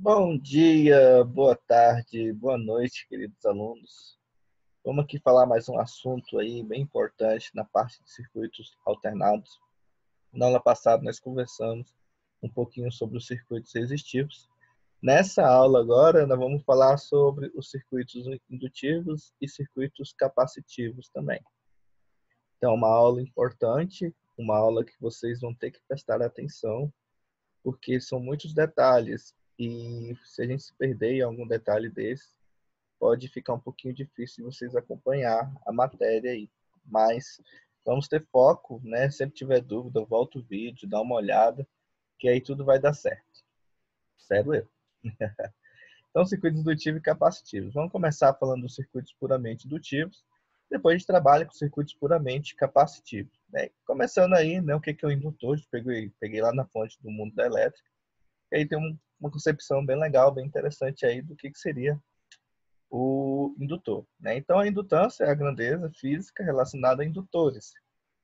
Bom dia, boa tarde, boa noite, queridos alunos. Vamos aqui falar mais um assunto aí bem importante na parte de circuitos alternados. Na aula passada nós conversamos um pouquinho sobre os circuitos resistivos. Nessa aula agora nós vamos falar sobre os circuitos indutivos e circuitos capacitivos também. Então, uma aula importante, uma aula que vocês vão ter que prestar atenção, porque são muitos detalhes e se a gente se perder em algum detalhe desse, pode ficar um pouquinho difícil vocês acompanhar a matéria aí. Mas vamos ter foco, né? Sempre tiver dúvida, volta o vídeo, dá uma olhada, que aí tudo vai dar certo. Sério eu. Então, circuitos indutivos e capacitivos. Vamos começar falando dos circuitos puramente indutivos, depois a gente trabalha com circuitos puramente capacitivos. Né? Começando aí, né, o que é o indutor? Peguei lá na fonte do mundo da elétrica, e aí tem uma concepção bem legal, bem interessante aí do que seria o indutor. Né? Então, a indutância é a grandeza física relacionada a indutores,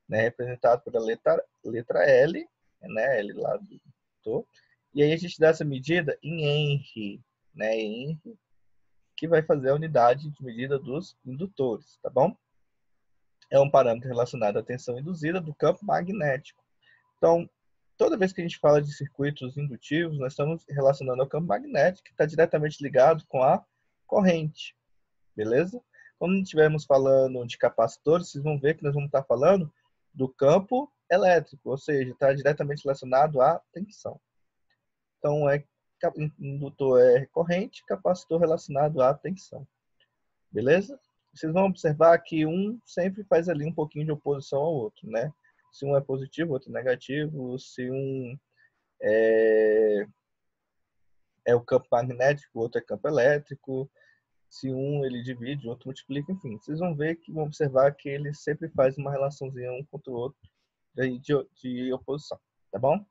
né? Representado pela letra L, né? L lá do indutor. E aí a gente dá essa medida em Henry, né? Henry, que vai fazer a unidade de medida dos indutores, tá bom? É um parâmetro relacionado à tensão induzida do campo magnético. Então, toda vez que a gente fala de circuitos indutivos, nós estamos relacionando ao campo magnético, que está diretamente ligado com a corrente, beleza? Quando estivermos falando de capacitores, vocês vão ver que nós vamos estar falando do campo elétrico, ou seja, está diretamente relacionado à tensão. Então, indutor é corrente, capacitor relacionado à tensão, beleza? Vocês vão observar que um sempre faz ali um pouquinho de oposição ao outro, né? Se um é positivo, outro é negativo, se um é o campo magnético, o outro é campo elétrico, se um ele divide, o outro multiplica, enfim. Vocês vão ver que vão observar que ele sempre faz uma relaçãozinha um contra o outro de oposição, tá bom?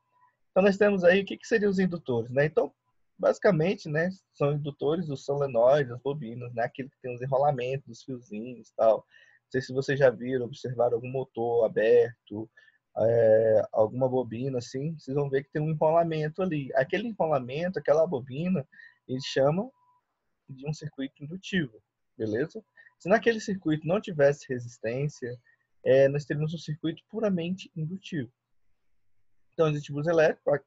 Então nós temos aí o que seriam os indutores, né? Então, basicamente, né, são indutores os solenoides, as bobinas, né? Aquele que tem os enrolamentos, os fiozinhos, e tal. Não sei se vocês já viram, observaram algum motor aberto, alguma bobina assim, vocês vão ver que tem um enrolamento ali. Aquele enrolamento, aquela bobina, eles chamam de um circuito indutivo, beleza? Se naquele circuito não tivesse resistência, nós teríamos um circuito puramente indutivo. Então, existe luz elétrica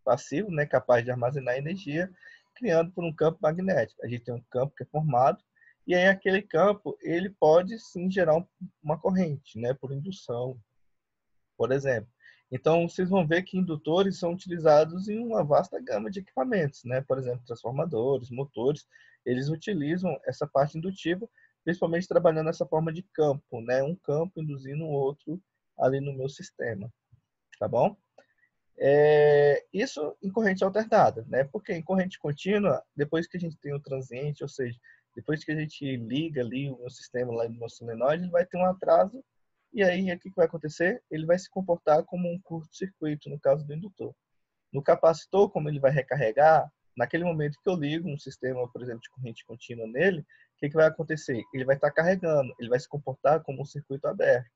passivo, né, capaz de armazenar energia, criando por um campo magnético. A gente tem um campo que é formado, e aí aquele campo ele pode sim gerar uma corrente, né, por indução, por exemplo. Então, vocês vão ver que indutores são utilizados em uma vasta gama de equipamentos, né? Por exemplo, transformadores, motores, eles utilizam essa parte indutiva, principalmente trabalhando nessa forma de campo, né? Um campo induzindo o outro ali no meu sistema, tá bom? Isso em corrente alternada, né? Porque em corrente contínua, depois que a gente tem o transiente, ou seja, depois que a gente liga ali o meu sistema lá no meu solenoide, ele vai ter um atraso e aí o que vai acontecer? Ele vai se comportar como um curto-circuito no caso do indutor. No capacitor, como ele vai recarregar, naquele momento que eu ligo um sistema, por exemplo, de corrente contínua nele, o que vai acontecer? Ele vai estar carregando, ele vai se comportar como um circuito aberto.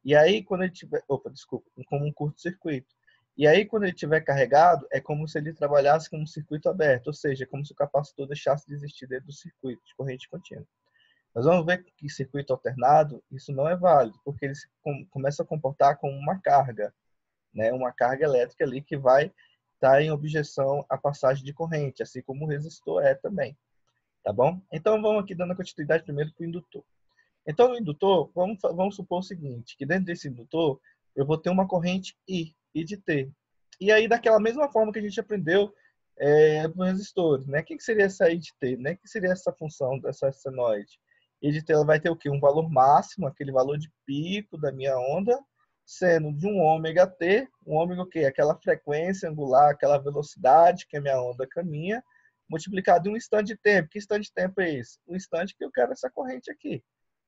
E aí, quando ele tiver, desculpa, como um curto-circuito. E aí, quando ele estiver carregado, é como se ele trabalhasse como um circuito aberto, ou seja, é como se o capacitor deixasse de existir dentro do circuito de corrente contínua. Nós vamos ver que circuito alternado, isso não é válido, porque ele começa a comportar como uma carga, né? Uma carga elétrica ali que vai estar em objeção à passagem de corrente, assim como o resistor é também, tá bom? Então, vamos aqui dando a continuidade primeiro para o indutor. Então, o indutor, vamos supor o seguinte, que dentro desse indutor, eu vou ter uma corrente I de T. E aí, daquela mesma forma que a gente aprendeu dos resistores, né? O que seria essa I de T? Né? O que seria essa função dessa senoide? I de T ela vai ter o quê? Um valor máximo, aquele valor de pico da minha onda, sendo de um ômega T, um ômega o quê? Aquela frequência angular, aquela velocidade que a minha onda caminha, multiplicado em um instante de tempo. Que instante de tempo é esse? Um instante que eu quero essa corrente aqui.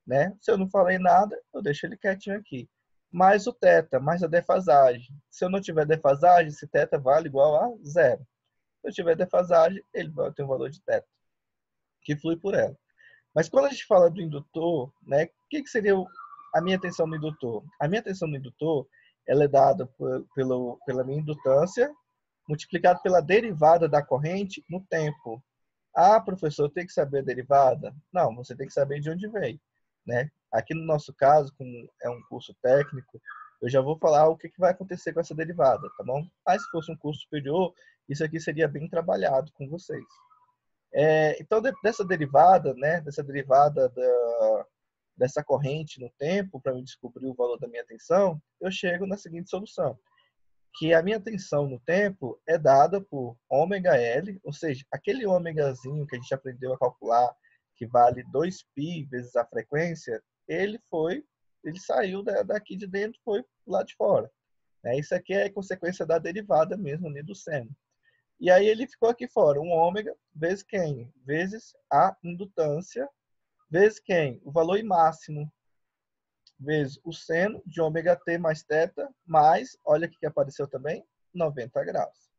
Né? Se eu não falei nada, eu deixo ele quietinho aqui. Mais o θ, mais a defasagem. Se eu não tiver defasagem, esse θ vale igual a zero. Se eu tiver defasagem, ele vai ter um valor de θ, que flui por ela. Mas quando a gente fala do indutor, né, o que seria a minha tensão no indutor? A minha tensão no indutor ela é dada pela minha indutância multiplicado pela derivada da corrente no tempo. Ah, professor, tem que saber a derivada? Não, você tem que saber de onde veio, né? Aqui no nosso caso, como é um curso técnico, eu já vou falar o que vai acontecer com essa derivada, tá bom? Mas se fosse um curso superior, isso aqui seria bem trabalhado com vocês. Então, dessa derivada, né, dessa corrente no tempo, para eu descobrir o valor da minha tensão, eu chego na seguinte solução, que a minha tensão no tempo é dada por ômega L, ou seja, aquele ômegazinho que a gente aprendeu a calcular, que vale 2π vezes a frequência, ele saiu daqui de dentro e foi lá de fora. Isso aqui é consequência da derivada mesmo ali do seno. E aí ele ficou aqui fora, um ômega vezes quem? Vezes a indutância, vezes quem? O valor máximo, vezes o seno de ômega t mais θ, mais, olha o que apareceu também, 90 graus.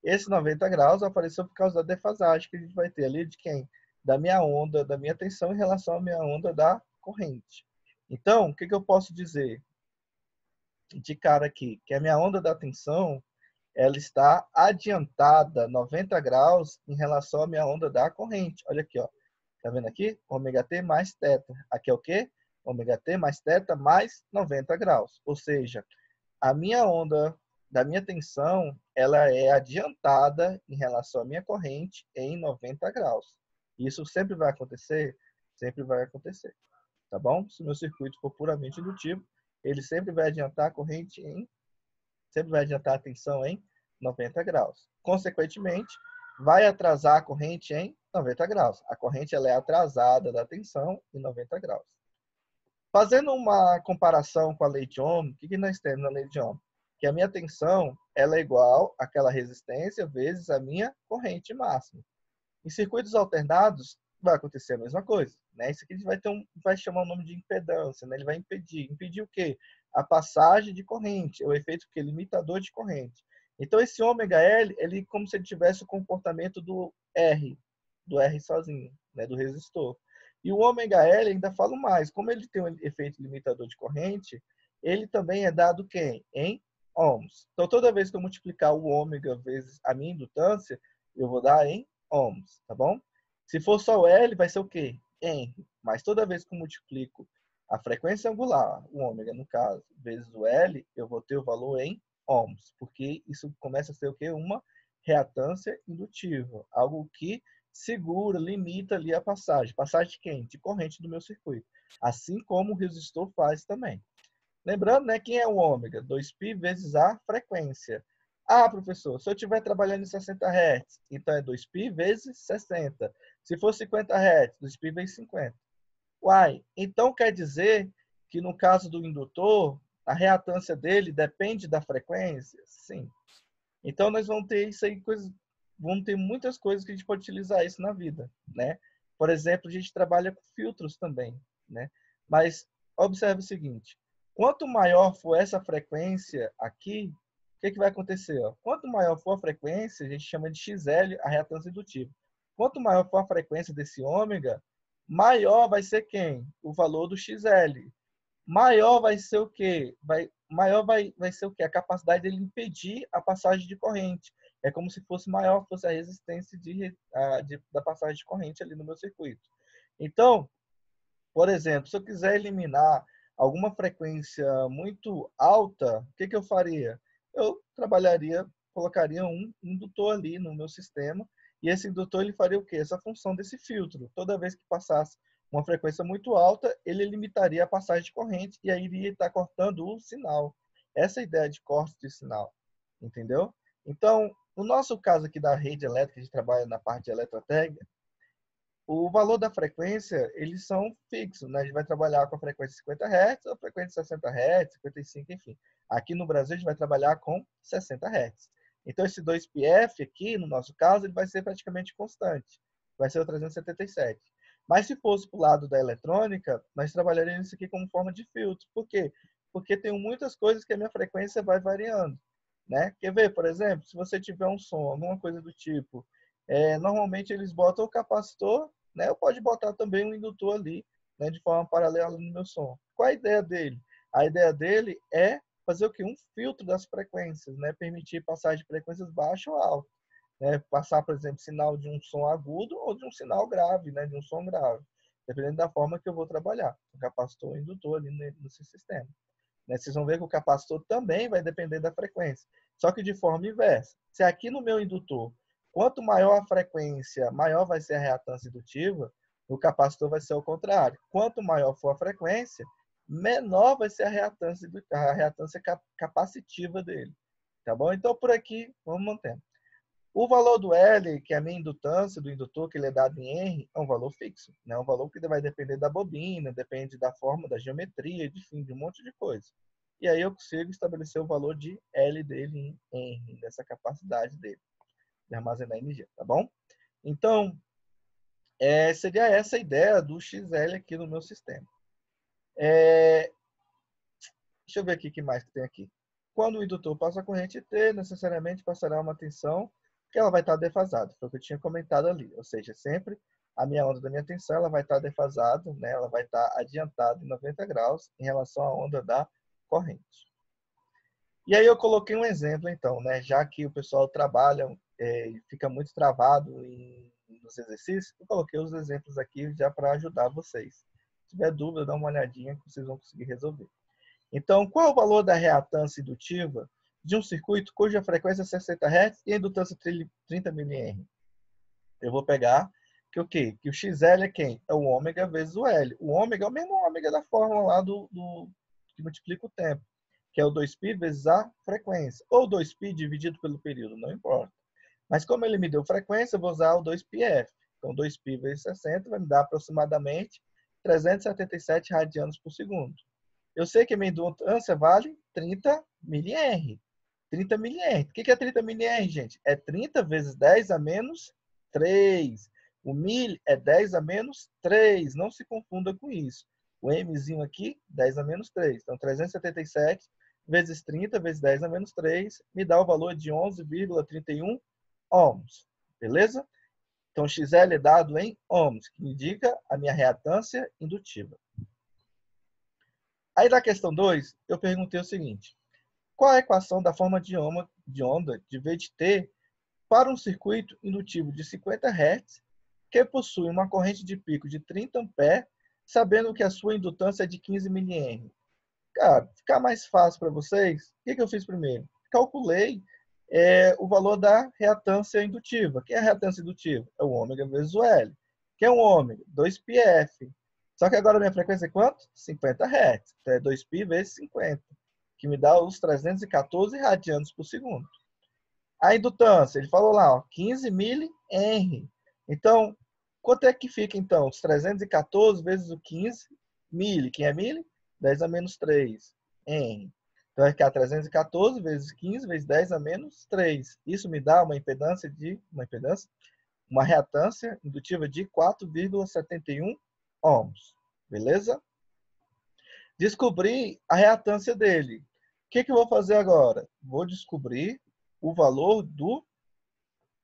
Esse 90 graus apareceu por causa da defasagem que a gente vai ter ali de quem? Da minha onda, da minha tensão em relação à minha onda da corrente. Então, o que eu posso dizer de cara aqui? Que a minha onda da tensão, ela está adiantada 90 graus em relação à minha onda da corrente. Olha aqui, ó. Tá vendo aqui? Ômega t mais θ. Aqui é o quê? Ômega t mais θ mais 90 graus. Ou seja, a minha onda da minha tensão, ela é adiantada em relação à minha corrente em 90 graus. Isso sempre vai acontecer? Sempre vai acontecer. Tá bom? Se o meu circuito for puramente indutivo, ele sempre vai adiantar a corrente sempre vai adiantar a tensão em 90 graus. Consequentemente, vai atrasar a corrente em 90 graus. A corrente ela é atrasada da tensão em 90 graus. Fazendo uma comparação com a lei de Ohm, o que nós temos na lei de Ohm? Que a minha tensão ela é igual àquela resistência vezes a minha corrente máxima. Em circuitos alternados, vai acontecer a mesma coisa. Né? Isso aqui a gente vai chamar o nome de impedância. Né? Ele vai impedir. Impedir o quê? A passagem de corrente, o efeito que limitador de corrente. Então, esse ômega L, ele como se ele tivesse o comportamento do R sozinho, né? Do resistor. E o ômega L, ainda falo mais, como ele tem um efeito limitador de corrente, ele também é dado quem? Em ohms. Então, toda vez que eu multiplicar o ômega vezes a minha indutância, eu vou dar em ohms, tá bom? Se for só o L, vai ser o quê? Henry. Mas toda vez que eu multiplico a frequência angular, o ômega no caso, vezes o L, eu vou ter o valor em ohms, porque isso começa a ser o quê? Uma reatância indutiva, algo que segura, limita ali a passagem. Passagem de quem? De corrente do meu circuito. Assim como o resistor faz também. Lembrando, né, quem é o ômega? 2π vezes a frequência. Ah, professor, se eu estiver trabalhando em 60 Hz, então é 2π vezes 60. Se for 50 Hz, 2π vezes 50. Uai, então quer dizer que no caso do indutor, a reatância dele depende da frequência? Sim. Então nós vamos ter isso aí, vamos ter muitas coisas que a gente pode utilizar isso na vida, né? Por exemplo, a gente trabalha com filtros também, né? Mas observe o seguinte, quanto maior for essa frequência aqui, o que vai acontecer? Ó? Quanto maior for a frequência, a gente chama de XL, a reatância indutiva. Quanto maior for a frequência desse ômega, maior vai ser quem? O valor do XL. Maior vai ser o quê? Maior vai ser o quê? A capacidade dele impedir a passagem de corrente. É como se fosse maior fosse a resistência da passagem de corrente ali no meu circuito. Então, por exemplo, se eu quiser eliminar alguma frequência muito alta, o que eu faria? Eu colocaria um indutor ali no meu sistema, e esse indutor ele faria o quê? Essa função desse filtro. Toda vez que passasse uma frequência muito alta, ele limitaria a passagem de corrente e aí iria estar cortando o sinal. Essa é a ideia de corte de sinal, entendeu? Então, no nosso caso aqui da rede elétrica, a gente trabalha na parte de eletrotécnica, o valor da frequência, eles são fixos, né? A gente vai trabalhar com a frequência 50 Hz, a frequência 60 Hz, 55, enfim. Aqui no Brasil, a gente vai trabalhar com 60 Hz. Então, esse 2πf aqui, no nosso caso, ele vai ser praticamente constante. Vai ser o 377. Mas se fosse para o lado da eletrônica, nós trabalharíamos isso aqui como forma de filtro. Por quê? Porque tem muitas coisas que a minha frequência vai variando. Né? Quer ver, por exemplo, se você tiver um som, alguma coisa do tipo, normalmente eles botam o capacitor, né? Ou pode botar também um indutor ali, né? De forma paralela no meu som. Qual a ideia dele? A ideia dele é fazer o quê? Um filtro das frequências, né? Permitir passagem de frequências baixas ou altas. Né? Passar, por exemplo, sinal de um som agudo ou de um sinal grave, né? De um som grave. Dependendo da forma que eu vou trabalhar. O capacitor ou indutor ali nesse sistema. Né? Vocês vão ver que o capacitor também vai depender da frequência. Só que de forma inversa. Se aqui no meu indutor, quanto maior a frequência, maior vai ser a reatância indutiva, no capacitor vai ser o contrário. Quanto maior for a frequência, menor vai ser a reatância capacitiva dele. Tá bom? Então, por aqui, vamos mantendo. O valor do L, que é a minha indutância do indutor, que ele é dado em R, é um valor fixo. É um valor que vai depender da bobina, depende da forma, da geometria, de um monte de coisa. E aí eu consigo estabelecer o valor de L dele em R, dessa capacidade dele, de armazenar energia, tá bom? Então, seria essa a ideia do XL aqui no meu sistema. Deixa eu ver aqui o que mais que tem aqui. Quando o indutor passa a corrente T, necessariamente passará uma tensão que ela vai estar defasada. Foi o que eu tinha comentado ali. Ou seja, sempre a minha onda da minha tensão ela vai estar defasada, né? Ela vai estar adiantada em 90 graus em relação à onda da corrente. E aí eu coloquei um exemplo, então, né? Já que o pessoal trabalha e fica muito travado nos exercícios, eu coloquei os exemplos aqui já para ajudar vocês. Se tiver dúvida, dá uma olhadinha que vocês vão conseguir resolver. Então, qual é o valor da reatância indutiva de um circuito cuja frequência é 60 Hz e a indutância 30 mH? Eu vou pegar que o quê? Que o XL é quem? É o ômega vezes o L. O ômega é o mesmo ômega da fórmula lá que multiplica o tempo, que é o 2π vezes a frequência. Ou 2π dividido pelo período, não importa. Mas como ele me deu frequência, eu vou usar o 2πf. Então, 2π vezes 60 vai me dar aproximadamente 377 radianos por segundo. Eu sei que a minha indutância vale 30 mR. 30 mR. O que é 30 mR, gente? É 30 vezes 10 a menos 3. O mil é 10 a menos 3. Não se confunda com isso. O Mzinho aqui, 10 a menos 3. Então, 377 vezes 30 vezes 10 a menos 3 me dá o valor de 11,31 ohms. Beleza? Então, XL é dado em ohms, que indica a minha reatância indutiva. Aí, na questão 2, eu perguntei o seguinte. Qual a equação da forma de onda de V de T para um circuito indutivo de 50 Hz que possui uma corrente de pico de 30 A, sabendo que a sua indutância é de 15 mH? Cara, ficar mais fácil para vocês, o que eu fiz primeiro? Calculei o valor da reatância indutiva. O que é a reatância indutiva? É o ômega vezes o L. O que é um ômega? 2πf. Só que agora a minha frequência é quanto? 50 Hz. Então é 2π vezes 50, que me dá os 314 radianos por segundo. A indutância, ele falou lá, ó, 15 mH. Então, quanto é que fica, então? Os 314 vezes o 15 mil. Quem é mil? 10 a menos 3. R. Então, vai ficar 314 vezes 15 vezes 10 a menos 3. Isso me dá uma reatância indutiva de 4,71 ohms. Beleza? Descobri a reatância dele. O que eu vou fazer agora? Vou descobrir o valor do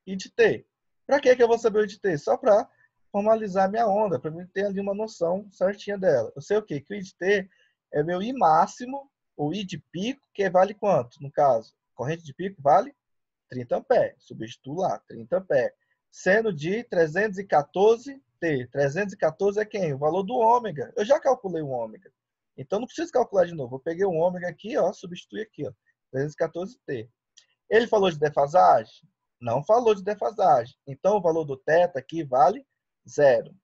I de T. Para que eu vou saber o I de T? Só para formalizar minha onda, para eu ter ali uma noção certinha dela. Eu sei o quê? Que o I de T é meu I máximo, ou I de pico, que vale quanto? No caso, corrente de pico vale 30 A. Substituo lá, 30 A. Sendo de 314 T. 314 é quem? O valor do ômega. Eu já calculei o ômega. Então, não preciso calcular de novo. Eu peguei o ômega aqui, ó, substitui aqui, ó, 314 T. Ele falou de defasagem? Não falou de defasagem. Então, o valor do θ aqui vale 0.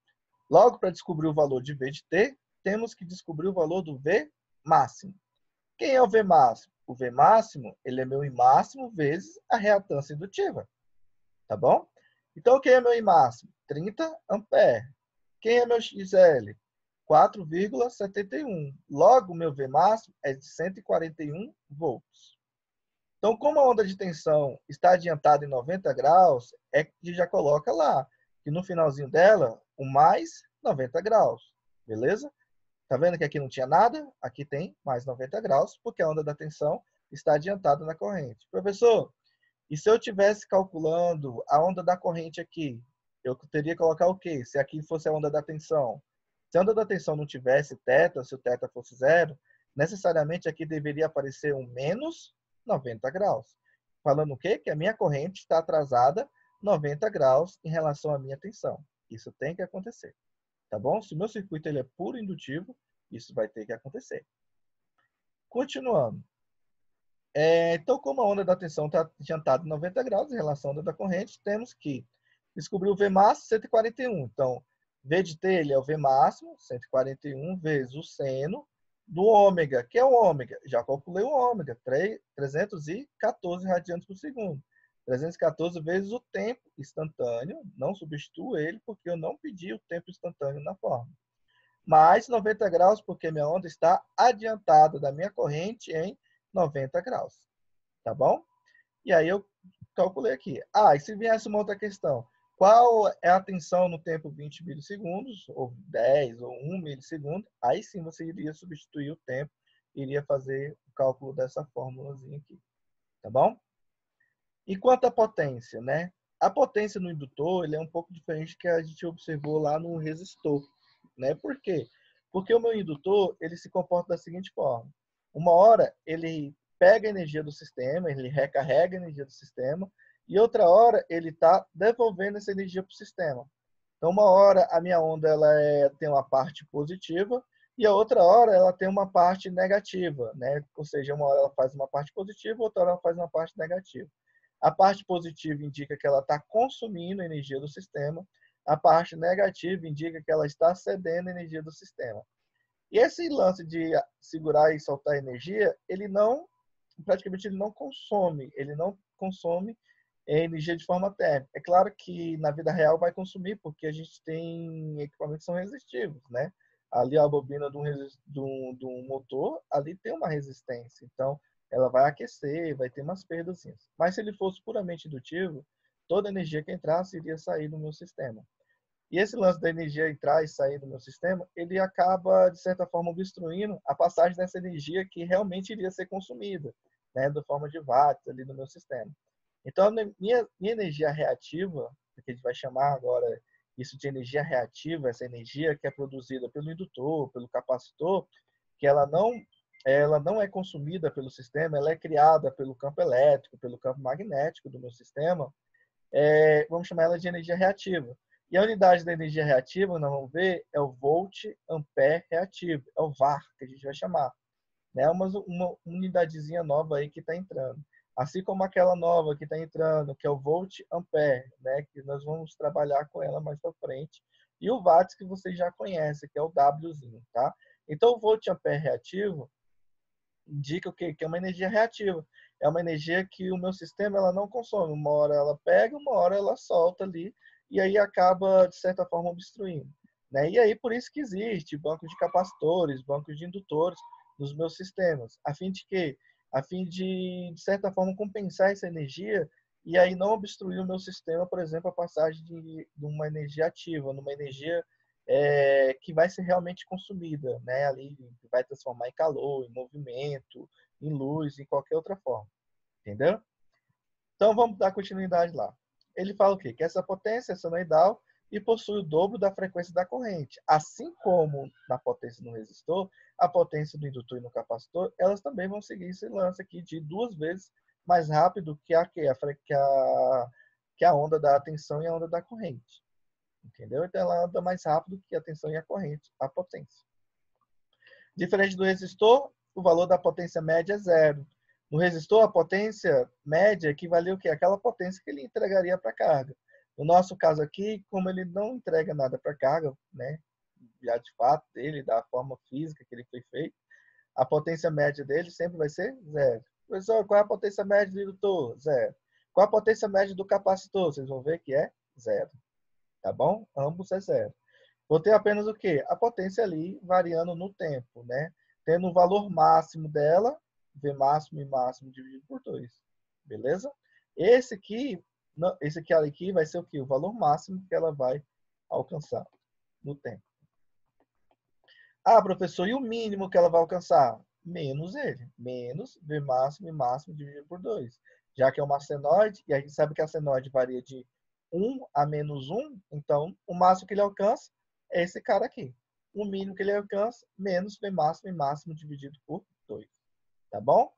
Logo, para descobrir o valor de V de T, temos que descobrir o valor do V máximo. Quem é o V máximo? O V máximo, ele é meu I máximo vezes a reatância indutiva. Tá bom? Então, quem é meu I máximo? 30 ampere. Quem é meu XL? 4,71. Logo, meu V máximo é de 141 volts. Então, como a onda de tensão está adiantada em 90 graus, é que já coloca lá, que no finalzinho dela, o mais 90 graus. Beleza? Tá vendo que aqui não tinha nada? Aqui tem mais 90 graus, porque a onda da tensão está adiantada na corrente. Professor, e se eu estivesse calculando a onda da corrente aqui, eu teria que colocar o quê? Se aqui fosse a onda da tensão. Se a onda da tensão não tivesse θ, se o θ fosse 0, necessariamente aqui deveria aparecer um menos 90 graus. Falando o quê? Que a minha corrente está atrasada 90 graus em relação à minha tensão. Isso tem que acontecer, tá bom? Se o meu circuito ele é puro indutivo, isso vai ter que acontecer. Continuando. Então, como a onda da tensão está adiantada em 90 graus em relação à onda da corrente, temos que descobrir o V máximo 141. Então, V de T ele é o V máximo, 141 vezes o seno do ômega, que é o ômega. Já calculei o ômega, 314 radianes por segundo. 314 vezes o tempo instantâneo, não substituo ele, porque eu não pedi o tempo instantâneo na forma. Mais 90 graus, porque minha onda está adiantada da minha corrente em 90 graus. Tá bom? E aí eu calculei aqui. E se viesse uma outra questão? Qual é a tensão no tempo 20 milissegundos, ou 10, ou 1 milissegundo? Aí sim você iria substituir o tempo, iria fazer o cálculo dessa fórmulazinha aqui. Tá bom? E quanto à potência, né? A potência no indutor ele é um pouco diferente do que a gente observou lá no resistor. Né? Por quê? Porque o meu indutor ele se comporta da seguinte forma. Uma hora ele pega a energia do sistema, ele recarrega a energia do sistema, e outra hora ele está devolvendo essa energia para o sistema. Então, uma hora a minha onda tem uma parte positiva, e a outra hora ela tem uma parte negativa. Né? Ou seja, uma hora ela faz uma parte positiva, outra hora ela faz uma parte negativa. A parte positiva indica que ela está consumindo energia do sistema, a parte negativa indica que ela está cedendo energia do sistema. E esse lance de segurar e soltar energia, praticamente ele não consome energia de forma térmica. É claro que na vida real vai consumir, porque a gente tem equipamentos que são resistivos, né? Ali a bobina de um motor, ali tem uma resistência. Então, ela vai aquecer, vai ter umas perdas. Mas se ele fosse puramente indutivo, toda a energia que entrasse iria sair do meu sistema. E esse lance da energia entrar e sair do meu sistema, ele acaba, de certa forma, obstruindo a passagem dessa energia que realmente iria ser consumida, né, da forma de watts ali no meu sistema. Então, minha energia reativa, que a gente vai chamar agora isso de energia reativa, essa energia que é produzida pelo indutor, pelo capacitor, que ela não é consumida pelo sistema, ela é criada pelo campo elétrico, pelo campo magnético do meu sistema, vamos chamar ela de energia reativa. E a unidade da energia reativa, nós vamos ver, é o volt ampere reativo, é o VAR, que a gente vai chamar. Né? Uma unidadezinha nova aí que está entrando. Assim como aquela nova que está entrando, que é o volt ampere, né? Que nós vamos trabalhar com ela mais para frente. E o watts que vocês já conhecem, que é o Wzinho, tá? Então, o volt ampere reativo indica o quê? Que é uma energia reativa. É uma energia que o meu sistema ela não consome. Uma hora ela pega, uma hora ela solta ali, e aí acaba, de certa forma, obstruindo. Né? E aí, por isso que existe bancos de capacitores, bancos de indutores nos meus sistemas, a fim de quê? A fim de certa forma, compensar essa energia e aí não obstruir o meu sistema, por exemplo, a passagem de uma energia ativa, numa energia que vai ser realmente consumida, né? Ali vai transformar em calor, em movimento, em luz, em qualquer outra forma, entendeu? Então vamos dar continuidade lá. Ele fala o quê? Que essa potência é senoidal e possui o dobro da frequência da corrente. Assim como na potência no resistor, a potência do indutor e no capacitor, elas também vão seguir esse lance aqui de 2 vezes mais rápido que a onda da tensão e a onda da corrente. Entendeu? Então ela anda mais rápido que a tensão e a corrente, a potência. Diferente do resistor, o valor da potência média é zero. No resistor, a potência média equivalia ao quê? Aquela potência que ele entregaria para a carga. No nosso caso aqui, como ele não entrega nada para a carga, né, já de fato dele, da forma física que ele foi feito, a potência média dele sempre vai ser zero. Professor, qual é a potência média do indutor? Zero. Qual a potência média do capacitor? Vocês vão ver que é zero. Tá bom? Ambos é zero. Vou ter apenas o quê? A potência ali variando no tempo, né? Tendo o valor máximo dela, V máximo e máximo dividido por 2. Beleza? Esse aqui vai ser o quê? O valor máximo que ela vai alcançar no tempo. Professor, e o mínimo que ela vai alcançar? Menos ele. Menos V máximo e máximo dividido por 2. Já que é uma senoide, e a gente sabe que a senoide varia de 1 a menos 1, então o máximo que ele alcança é esse cara aqui. o mínimo que ele alcança, menos V máximo e máximo dividido por 2. Tá bom?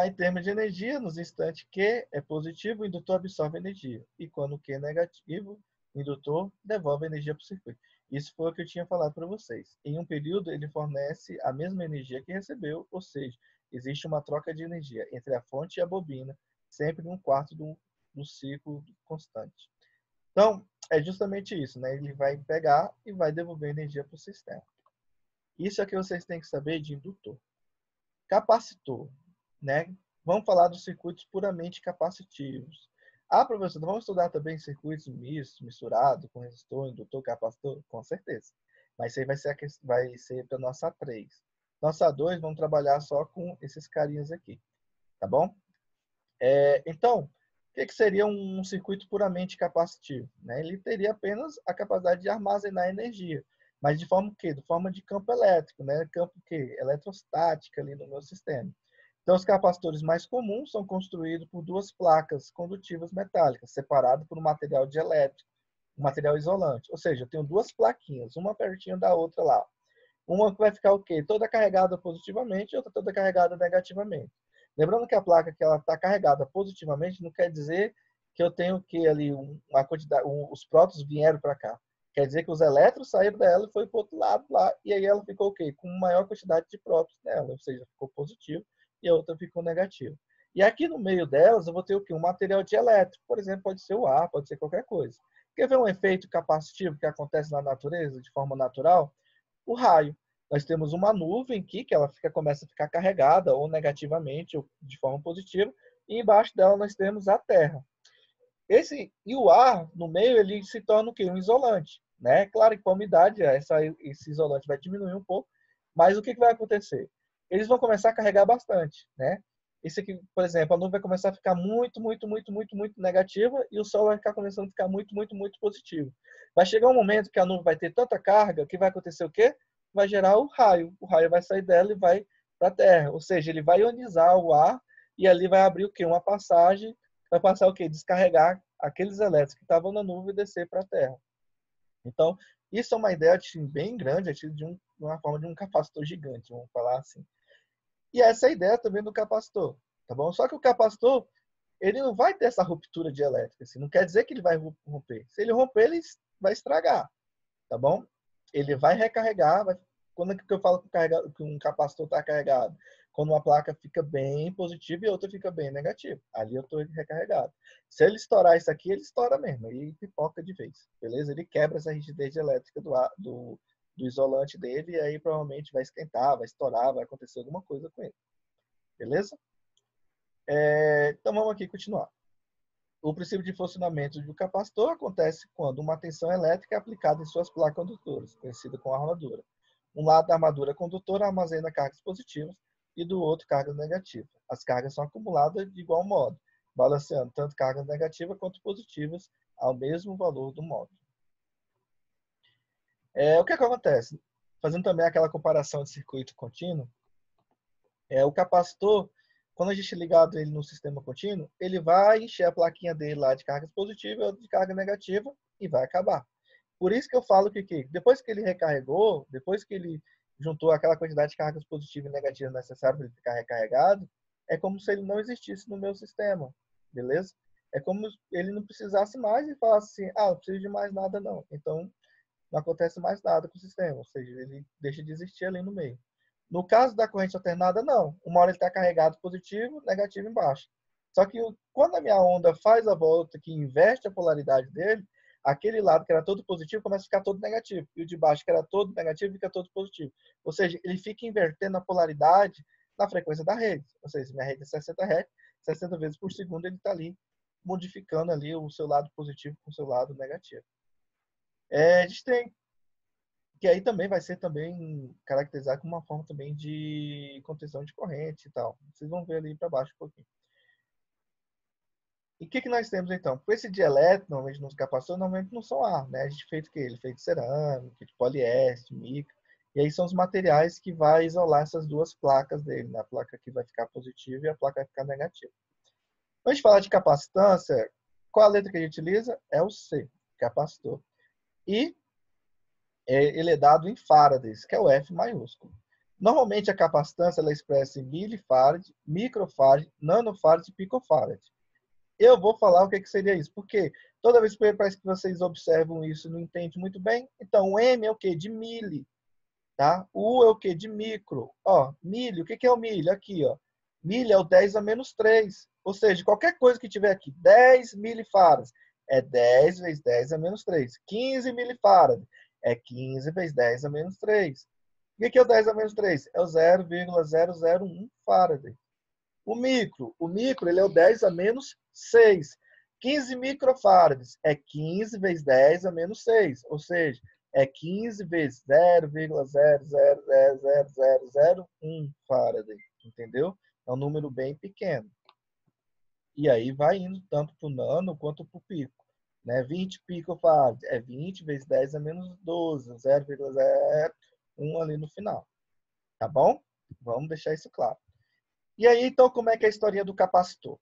Em termos de energia, nos instantes Q é positivo, o indutor absorve energia. E quando Q é negativo, o indutor devolve energia para o circuito. Isso foi o que eu tinha falado para vocês. Em um período, ele fornece a mesma energia que recebeu, ou seja, existe uma troca de energia entre a fonte e a bobina, sempre em um quarto do ciclo constante. Então, é justamente isso, né? Ele vai pegar e vai devolver energia para o sistema. Isso é o que vocês têm que saber de indutor. Capacitor, né? Vamos falar dos circuitos puramente capacitivos. Professor, vamos estudar também circuitos mistos, misturados, com resistor, indutor, capacitor? Com certeza. Mas isso aí vai ser para nossa 3. Nossa 2, vamos trabalhar só com esses carinhas aqui, tá bom? Então, o que seria um circuito puramente capacitivo? Né? Ele teria apenas a capacidade de armazenar energia, mas de forma o quê? De forma de campo elétrico, né? Campo o quê? Eletrostática ali no meu sistema. Então, os capacitores mais comuns são construídos por duas placas condutivas metálicas, separadas por um material dielétrico, um material isolante. Ou seja, eu tenho duas plaquinhas, uma pertinho da outra lá. Uma que vai ficar o quê? Toda carregada positivamente e outra toda carregada negativamente. Lembrando que a placa que ela está carregada positivamente não quer dizer que eu tenho que ali uma quantidade, os prótons vieram para cá. Quer dizer que os elétrons saíram dela e foi para o outro lado lá, e aí ela ficou o quê? Com maior quantidade de prótons nela, ou seja, ficou positivo e a outra ficou negativa. E aqui no meio delas eu vou ter o quê? Um material dielétrico, por exemplo, pode ser o ar, pode ser qualquer coisa. Quer ver um efeito capacitivo que acontece na natureza de forma natural? O raio. Nós temos uma nuvem aqui que ela começa a ficar carregada ou negativamente ou de forma positiva, e embaixo dela nós temos a Terra. E o ar no meio ele se torna o quê? Um isolante, né? Claro que com a umidade esse isolante vai diminuir um pouco, mas o que vai acontecer? Eles vão começar a carregar bastante, né? Esse aqui, por exemplo, a nuvem vai começar a ficar muito, muito, muito, muito, muito negativa e o Sol vai ficar começando a ficar muito, muito, muito positivo. Vai chegar um momento que a nuvem vai ter tanta carga que vai acontecer o quê? Vai gerar o raio. O raio vai sair dela e vai para a Terra. Ou seja, ele vai ionizar o ar e ali vai abrir o quê? Uma passagem, vai passar o quê? Descarregar aqueles elétrons que estavam na nuvem e descer para a Terra. Então, isso é uma ideia bem grande, de uma forma de um capacitor gigante, vamos falar assim. E essa é a ideia também do capacitor, tá bom? Só que o capacitor, ele não vai ter essa ruptura de elétrica, assim, não quer dizer que ele vai romper. Se ele romper, ele vai estragar, tá bom? Ele vai recarregar, quando que eu falo que um capacitor está carregado? Quando uma placa fica bem positiva e a outra fica bem negativa. Ali eu estou recarregado. Se ele estourar isso aqui, ele estoura mesmo, aí pipoca de vez, beleza? Ele quebra essa rigidez elétrica do isolante dele e aí provavelmente vai esquentar, vai estourar, vai acontecer alguma coisa com ele. Beleza? Então vamos aqui continuar. O princípio de funcionamento do capacitor acontece quando uma tensão elétrica é aplicada em suas placas condutoras, conhecida como armadura. Um lado da armadura condutora armazena cargas positivas e do outro cargas negativas. As cargas são acumuladas de igual modo, balanceando tanto cargas negativas quanto positivas ao mesmo valor do módulo. O que acontece? Fazendo também aquela comparação de circuito contínuo, o capacitor, quando a gente ligado ele no sistema contínuo, ele vai encher a plaquinha dele lá de cargas positivas e outra de carga negativa e vai acabar. Por isso que eu falo que depois que ele recarregou, depois que ele juntou aquela quantidade de cargas positivas e negativas necessárias para ele ficar recarregado, é como se ele não existisse no meu sistema, beleza? É como se ele não precisasse mais e falasse assim, não preciso de mais nada não. Então, não acontece mais nada com o sistema, ou seja, ele deixa de existir ali no meio. No caso da corrente alternada, não. Uma hora ele está carregado positivo, negativo embaixo. Só que quando a minha onda faz a volta que inverte a polaridade dele, aquele lado que era todo positivo começa a ficar todo negativo. E o de baixo, que era todo negativo, fica todo positivo. Ou seja, ele fica invertendo a polaridade na frequência da rede. Ou seja, minha rede é 60 Hz, 60 vezes por segundo ele está ali modificando ali o seu lado positivo com o seu lado negativo. A gente tem que aí também vai ser também caracterizado como uma forma também de contenção de corrente e tal. Vocês vão ver ali para baixo um pouquinho. E o que nós temos então? Com esse dielétrico, normalmente nos capacitores, normalmente não são ar, né? A gente fez o quê? Ele fez de cerâmica, de poliéster, mica. E aí são os materiais que vai isolar essas duas placas dele, né? A placa que vai ficar positiva e a placa vai ficar negativa. Quando a gente fala de capacitância, qual a letra que a gente utiliza? É o C, capacitor. E ele é dado em farads, que é o F maiúsculo. Normalmente a capacitância ela é expressa em milifarad, microfarad, nanofarad e picofarad. Eu vou falar o que seria isso, porque toda vez que parece que vocês observam isso e não entendem muito bem, então o M é o quê? De mili, tá? O U é o quê? De micro. Ó, milho, o que é o milho? Aqui, ó. Milho é o 10 a menos 3. Ou seja, qualquer coisa que tiver aqui, 10 milifarads, é 10 vezes 10 a menos 3. 15 milifarads, é 15 vezes 10 a menos 3. O que é o 10 a menos 3? É o 0,001 farad. O micro ele é o 10 a menos 6. 15 microfarads é 15 vezes 10 a menos 6. Ou seja, é 15 vezes 0,0000001 farad. Entendeu? É um número bem pequeno. E aí vai indo tanto para o nano quanto para o pico. Né? 20 picofarads é 20 vezes 10 a menos 12. 0,01 ali no final. Tá bom? Vamos deixar isso claro. E aí, então, como é que é a historinha do capacitor?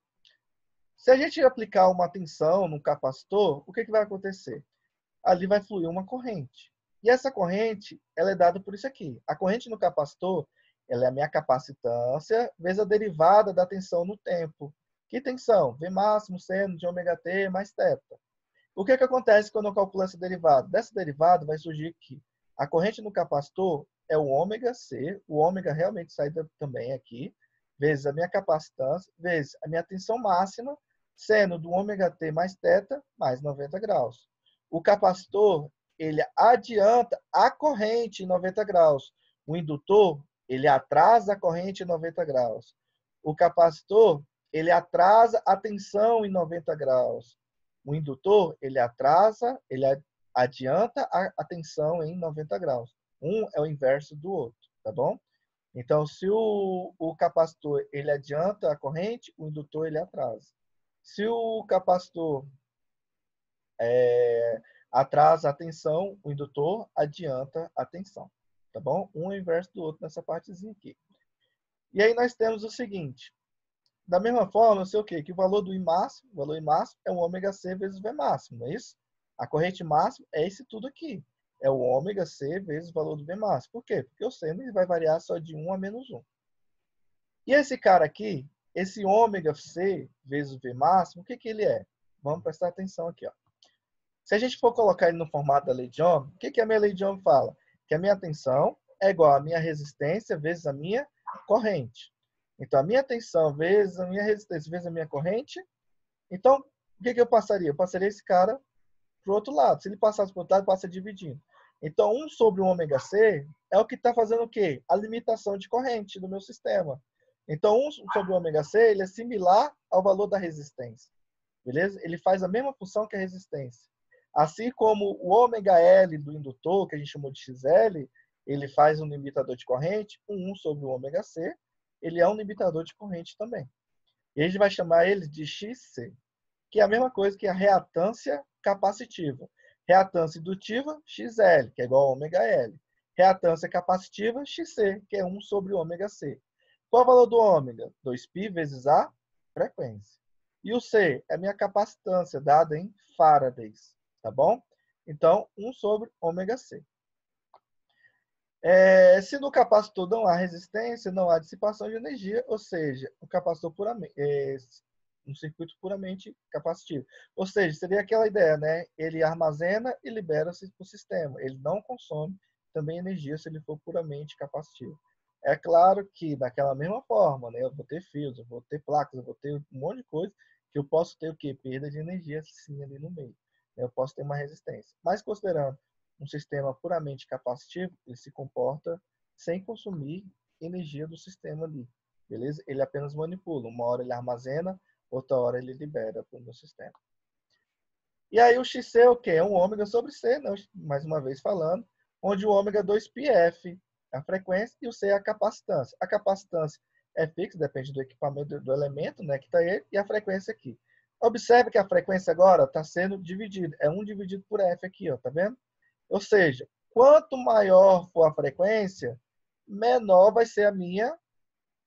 Se a gente aplicar uma tensão no capacitor, o que vai acontecer? Ali vai fluir uma corrente. E essa corrente, ela é dada por isso aqui. A corrente no capacitor, ela é a minha capacitância vezes a derivada da tensão no tempo. Que tensão? V máximo seno de ômega t mais θ. O que acontece quando eu calculo essa derivada? Dessa derivada vai surgir que a corrente no capacitor é o ômega C, o ômega realmente sai também aqui, vezes a minha capacitância, vezes a minha tensão máxima, seno do ômega t mais θ, mais 90 graus. O capacitor, ele adianta a corrente em 90 graus. O indutor, ele atrasa a corrente em 90 graus. O capacitor, ele atrasa a tensão em 90 graus. O indutor, ele atrasa, ele adianta a tensão em 90 graus. Um é o inverso do outro, tá bom? Então, se o capacitor ele adianta a corrente, o indutor ele atrasa. Se o capacitor atrasa a tensão, o indutor adianta a tensão, tá bom? Um é o inverso do outro nessa partezinha aqui. E aí nós temos o seguinte, da mesma forma, eu sei o quê? Que o valor do I máximo, o valor I máximo é o ômega C vezes o V máximo, não é isso? A corrente máxima é esse tudo aqui. É o ômega C vezes o valor do V máximo. Por quê? Porque o seno vai variar só de 1 a menos 1. E esse cara aqui, esse ômega C vezes o V máximo, o que ele é? Vamos prestar atenção aqui, ó. Se a gente for colocar ele no formato da lei de Ohm, o que a minha lei de Ohm fala? Que a minha tensão é igual à minha resistência vezes a minha corrente. Então, a minha tensão vezes a minha resistência vezes a minha corrente. Então, o que eu passaria? Eu passaria esse cara para o outro lado. Se ele passasse para o outro lado, passa dividindo. Então, 1 sobre o ômega C é o que está fazendo o quê? A limitação de corrente do meu sistema. Então, 1 sobre o ômega C ele é similar ao valor da resistência. Beleza? Ele faz a mesma função que a resistência. Assim como o ômega L do indutor, que a gente chamou de XL, ele faz um limitador de corrente, 1 sobre o ômega C, ele é um limitador de corrente também. E a gente vai chamar ele de XC, que é a mesma coisa que a reatância capacitiva. Reatância indutiva, XL, que é igual a ômega L. Reatância capacitiva, XC, que é 1 sobre o ômega C. Qual é o valor do ômega? 2π vezes a frequência. E o C é a minha capacitância, dada em farads, tá bom? Então, 1 sobre ômega C. Se no capacitor não há resistência, não há dissipação de energia, ou seja, o capacitor um circuito puramente capacitivo. Ou seja, seria aquela ideia, né? Ele armazena e libera-se para o sistema. Ele não consome também energia se ele for puramente capacitivo. É claro que, daquela mesma forma, né? Eu vou ter fios, eu vou ter placas, eu vou ter um monte de coisa que eu posso ter o quê? Perda de energia sim ali no meio. Eu posso ter uma resistência. Mas considerando um sistema puramente capacitivo, ele se comporta sem consumir energia do sistema ali, beleza? Ele apenas manipula. Uma hora ele armazena, outra hora ele libera para o meu sistema. E aí o XC é o quê? É um ômega sobre C, né? Mais uma vez falando, onde o ômega é 2πf, a frequência, e o C é a capacitância. A capacitância é fixa, depende do equipamento, do elemento, né, que está aí, e a frequência aqui. Observe que a frequência agora está sendo dividida. É 1 dividido por F aqui, ó, tá vendo? Ou seja, quanto maior for a frequência, menor vai ser a minha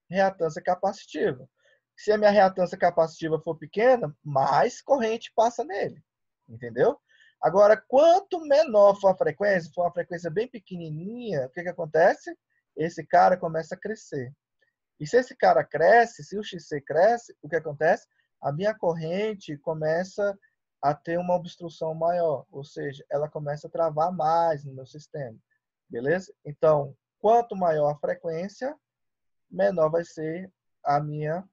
reatância capacitiva. Se a minha reatância capacitiva for pequena, mais corrente passa nele. Entendeu? Agora, quanto menor for a frequência, for uma frequência bem pequenininha, o que acontece? Esse cara começa a crescer. E se esse cara cresce, se o XC cresce, o que acontece? A minha corrente começa a ter uma obstrução maior, ou seja, ela começa a travar mais no meu sistema. Beleza? Então, quanto maior a frequência, menor vai ser a minha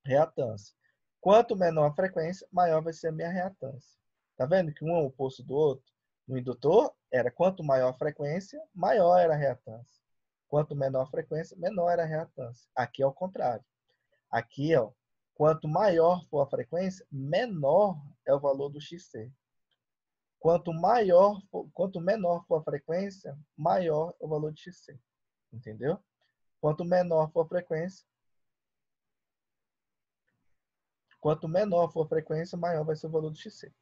reatância. Quanto menor a frequência, maior vai ser a minha reatância. Tá vendo que um é o oposto do outro? No indutor, era quanto maior a frequência, maior era a reatância. Quanto menor a frequência, menor era a reatância. Aqui é o contrário. Aqui, ó, quanto maior for a frequência, menor é o valor do XC. Quanto menor for a frequência, maior é o valor de XC. Entendeu? Quanto menor for a frequência, maior vai ser o valor do XC.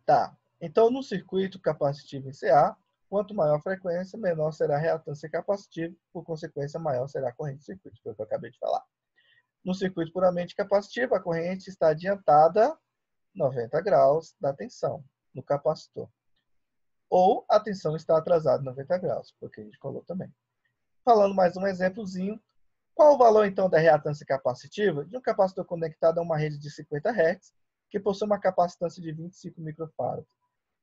Tá. Então, no circuito capacitivo em CA, quanto maior a frequência, menor será a reatância capacitiva, por consequência, maior será a corrente do circuito, foi o que eu acabei de falar. No circuito puramente capacitivo, a corrente está adiantada 90 graus da tensão no capacitor. Ou a tensão está atrasada 90 graus, porque a gente falou também. Falando mais um exemplozinho, qual o valor, então, da reatância capacitiva de um capacitor conectado a uma rede de 50 Hz, que possui uma capacitância de 25 microfarads?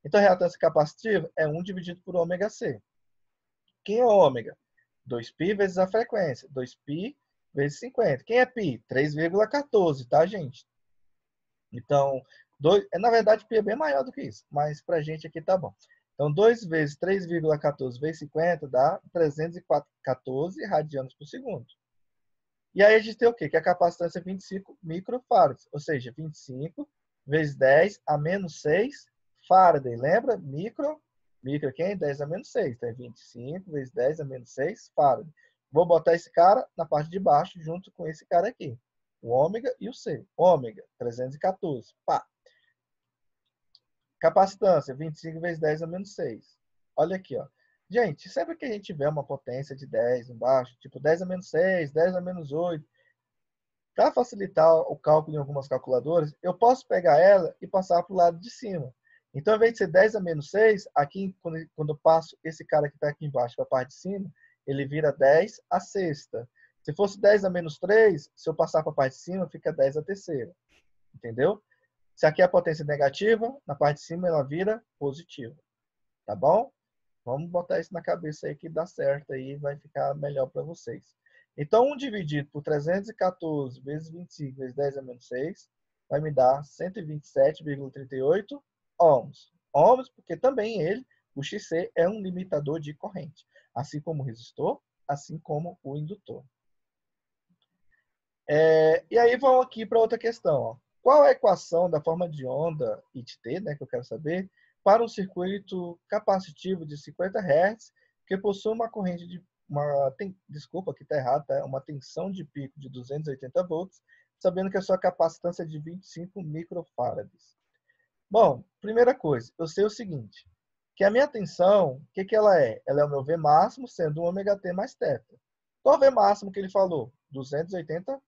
Então, a reatância capacitiva é 1 dividido por ômega C. Quem é ômega? 2π vezes a frequência. 2π vezes 50. Quem é π? 3,14, tá, gente? Então, na verdade, π é bem maior do que isso, mas pra gente aqui tá bom. Então, 2 vezes 3,14 vezes 50 dá 314 radianos por segundo. E aí a gente tem o quê? Que a capacitância é 25 microfarads, ou seja, 25 vezes 10 a menos 6 Faraday. Lembra? Micro quem? 10 a menos 6. Então é 25 vezes 10 a menos 6 Faraday. Vou botar esse cara na parte de baixo junto com esse cara aqui. O ômega e o C. Ômega, 314. Pá. Capacitância, 25 vezes 10 a menos 6. Olha aqui, ó. Gente, sempre que a gente tiver uma potência de 10 embaixo, tipo 10 a menos 6, 10 a menos 8, para facilitar o cálculo em algumas calculadoras, eu posso pegar ela e passar para o lado de cima. Então, ao invés de ser 10 a menos 6, aqui, quando eu passo esse cara que está aqui embaixo para a parte de cima, ele vira 10 a sexta. Se fosse 10 a menos 3, se eu passar para a parte de cima, fica 10 a terceira. Entendeu? Se aqui é a potência negativa, na parte de cima ela vira positiva. Tá bom? Vamos botar isso na cabeça aí que dá certo aí, vai ficar melhor para vocês. Então, 1 dividido por 314 vezes 25 vezes 10 a menos 6 vai me dar 127,38 ohms. Ohms, porque também ele, o XC, é um limitador de corrente, assim como o resistor, assim como o indutor. E aí vamos aqui para outra questão. Ó. Qual a equação da forma de onda ITT, né, que eu quero saber, para um circuito capacitivo de 50 Hz que possui uma corrente de desculpa, aqui está errado, tá? Uma tensão de pico de 280 volts, sabendo que a sua capacitância é de 25 microfarads. Bom, primeira coisa, eu sei o seguinte, que a minha tensão, o que ela é? Ela é o meu V máximo sendo um ômega-T mais θ. Qual é o V máximo que ele falou? 280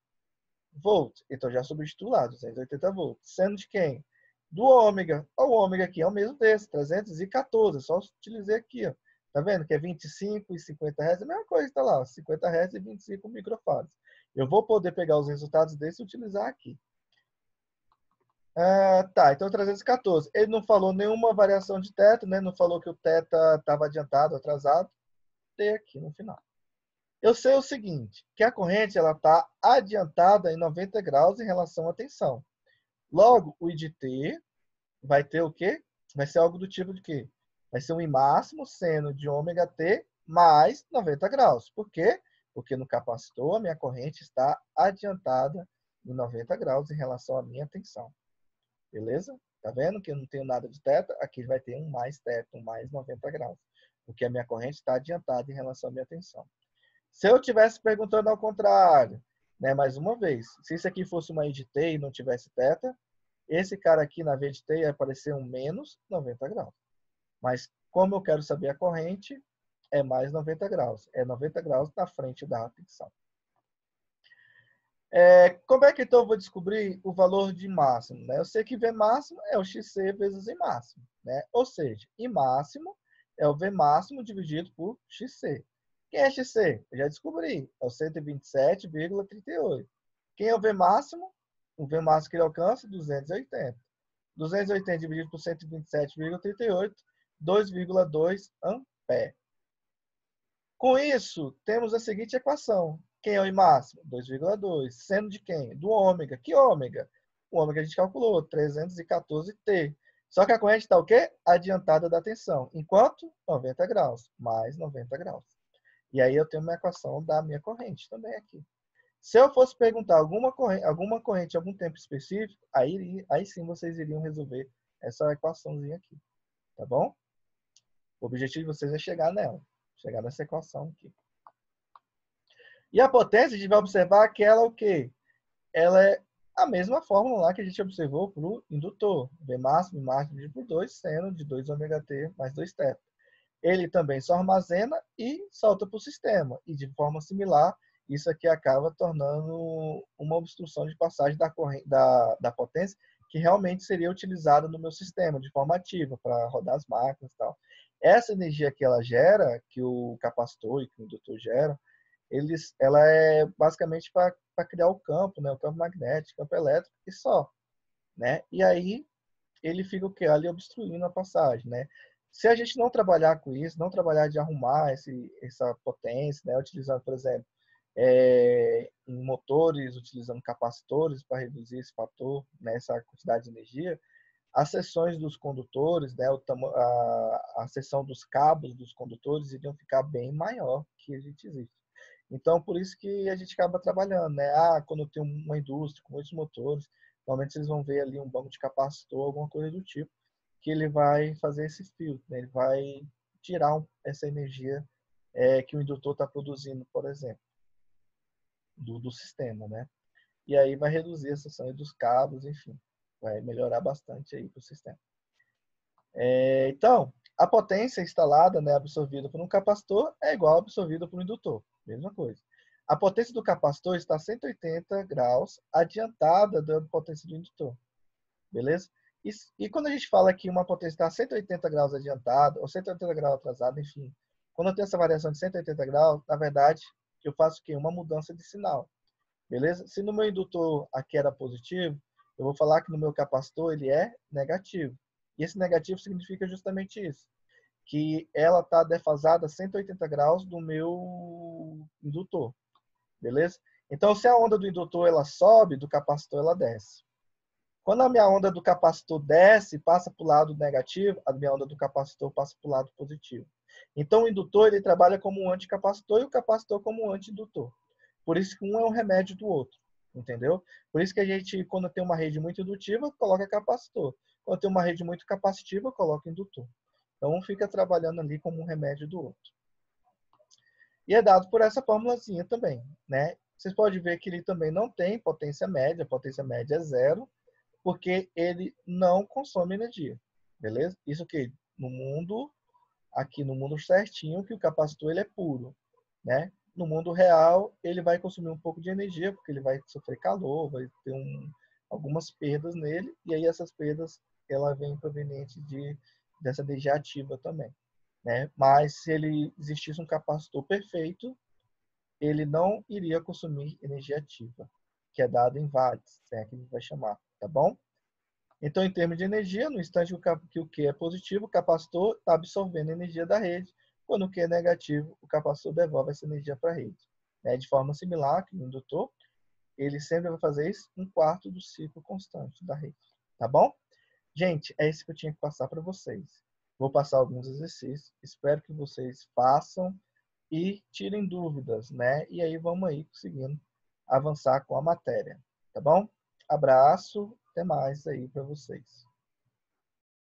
volts. Então, já substituo lá, 280 volts. Sendo de quem? Do ômega. O ômega aqui é o mesmo desse, 314. Só utilizei aqui, ó. Tá vendo que é 25 e 50 Hz? É a mesma coisa que tá lá, 50 Hz e 25 microfarads. Eu vou poder pegar os resultados desse e utilizar aqui. Tá, então 314. Ele não falou nenhuma variação de θ, né? Não falou que o θ estava adiantado, atrasado. Tem aqui no final. Eu sei o seguinte, que a corrente está adiantada em 90 graus em relação à tensão. Logo, o IDT vai ter o quê? Vai ser algo do tipo de quê? Vai ser um I máximo seno de ômega T mais 90 graus. Por quê? Porque no capacitor a minha corrente está adiantada em 90 graus em relação à minha tensão. Beleza? Tá vendo que eu não tenho nada de θ? Aqui vai ter um mais θ, um mais 90 graus. Porque a minha corrente está adiantada em relação à minha tensão. Se eu tivesse perguntando ao contrário, né, mais uma vez, se isso aqui fosse uma I de T e não tivesse θ, esse cara aqui na V de T ia aparecer um menos 90 graus. Mas como eu quero saber a corrente, é mais 90 graus. É 90 graus na frente da tensão. Como é que então eu vou descobrir o valor de máximo? Né? Eu sei que V máximo é o XC vezes I máximo. Né? Ou seja, I máximo é o V máximo dividido por XC. Quem é XC? Eu já descobri. É o 127,38. Quem é o V máximo? O V máximo que ele alcança? 280. 280 dividido por 127,38, 2,2 ampere. Com isso, temos a seguinte equação. Quem é o I máximo? 2,2. Sendo de quem? Do ômega. Que ômega? O ômega a gente calculou, 314T. Só que a corrente está o quê? Adiantada da tensão. Enquanto? 90 graus. Mais 90 graus. E aí eu tenho uma equação da minha corrente também aqui. Se eu fosse perguntar alguma corrente em algum tempo específico, aí sim vocês iriam resolver essa equaçãozinha aqui. Tá bom? O objetivo de vocês é chegar nela. Chegar nessa equação aqui. E a potência, a gente vai observar que ela é o quê? Ela é a mesma fórmula lá que a gente observou para o indutor. V máximo, dividido por 2, seno de 2 ômega t mais 2 θ. Ele também só armazena e solta para o sistema. E de forma similar, isso aqui acaba tornando uma obstrução de passagem da potência que realmente seria utilizada no meu sistema de forma ativa para rodar as máquinas e tal. Essa energia que ela gera, que o capacitor e que o indutor gera, ela é basicamente para criar o campo, né? O campo magnético, o campo elétrico e só. Né? E aí ele fica o quê? Ali obstruindo a passagem. Né? Se a gente não trabalhar com isso, não trabalhar de arrumar essa potência, né? Utilizando, por exemplo, em motores, utilizando capacitores para reduzir esse fator, né? Essa quantidade de energia, as seções dos condutores, né? A seção dos cabos dos condutores iriam ficar bem maior que a gente existe. Então, por isso que a gente acaba trabalhando, né? Quando tem uma indústria com muitos motores, normalmente vocês vão ver ali um banco de capacitor, alguma coisa do tipo, que ele vai fazer esse filtro, né? Ele vai tirar essa energia que o indutor está produzindo, por exemplo, do sistema, né? E aí vai reduzir a seção dos cabos, enfim, vai melhorar bastante aí para o sistema. Então, a potência instalada, né, absorvida por um capacitor é igual a absorvida por um indutor. Mesma coisa. A potência do capacitor está a 180 graus adiantada da potência do indutor. Beleza? E quando a gente fala que uma potência está a 180 graus adiantada, ou 180 graus atrasada, enfim, quando eu tenho essa variação de 180 graus, na verdade, eu faço o quê? Uma mudança de sinal. Beleza? Se no meu indutor aqui era positivo, eu vou falar que no meu capacitor ele é negativo. E esse negativo significa justamente isso, que ela está defasada a 180 graus do meu indutor. Beleza? Então, se a onda do indutor ela sobe, do capacitor ela desce. Quando a minha onda do capacitor desce, passa para o lado negativo, a minha onda do capacitor passa para o lado positivo. Então, o indutor ele trabalha como um anticapacitor e o capacitor como um anti-indutor. Por isso que um é um remédio do outro, entendeu? Por isso que a gente, quando tem uma rede muito indutiva, coloca capacitor. Quando tem uma rede muito capacitiva, coloca indutor. Então, um fica trabalhando ali como um remédio do outro. E é dado por essa formulazinha também, né? Vocês podem ver que ele também não tem potência média, a potência média é zero, porque ele não consome energia, beleza? Isso que no mundo, aqui no mundo certinho, que o capacitor ele é puro, né? No mundo real, ele vai consumir um pouco de energia, porque ele vai sofrer calor, vai ter algumas perdas nele, e aí essas perdas ela vem proveniente dessa energia ativa também, né? Mas se ele existisse um capacitor perfeito, ele não iria consumir energia ativa, que é dada em watts, é que a gente vai chamar, tá bom? Então, em termos de energia, no instante que o Q é positivo, o capacitor está absorvendo a energia da rede. Quando o Q é negativo, o capacitor devolve essa energia para a rede. De forma similar que o indutor, ele sempre vai fazer isso 1/4 do ciclo constante da rede. Tá bom? Gente, é isso que eu tinha que passar para vocês. Vou passar alguns exercícios. Espero que vocês façam e tirem dúvidas, né? E aí vamos aí conseguindo avançar com a matéria. Tá bom? Abraço, até mais aí para vocês.